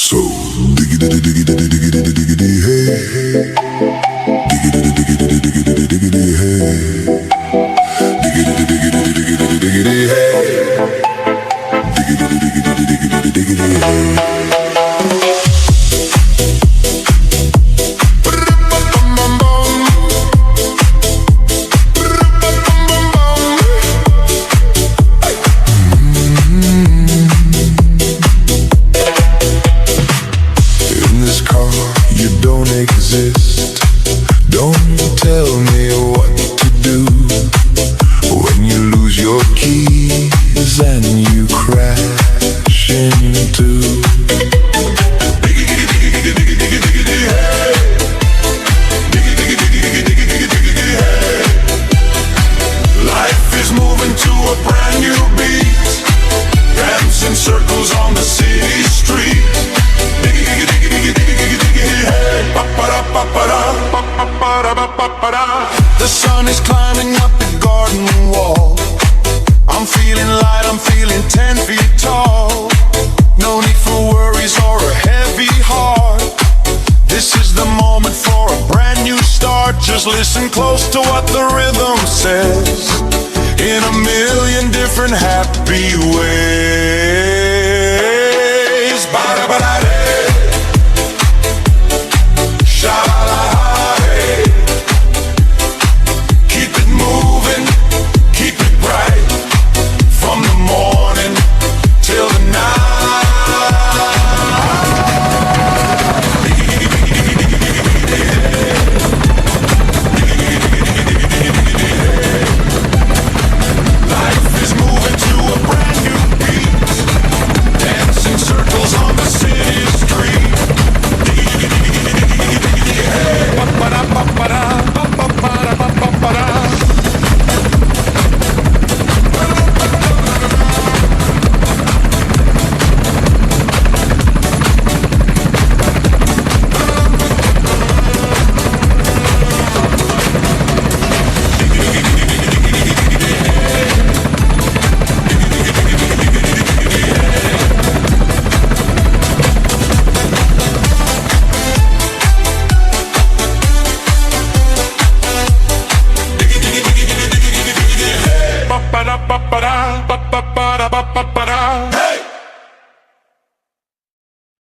So digidi digidi digidi digidi hey, digidi digidi digidi digidi hey, digidi digidi digidi digidi hey, digidi digidi digidi digidi hey. Exist. Don't tell me what to do when you lose your keys and you crash into life is moving to a brand new beat, dancing circles on the city street. The sun is climbing up the garden wall. I'm feeling light, I'm feeling 10 feet tall. No need for worries or a heavy heart. This is the moment for a brand new start. Just listen close to what the rhythm says in a million different happy ways.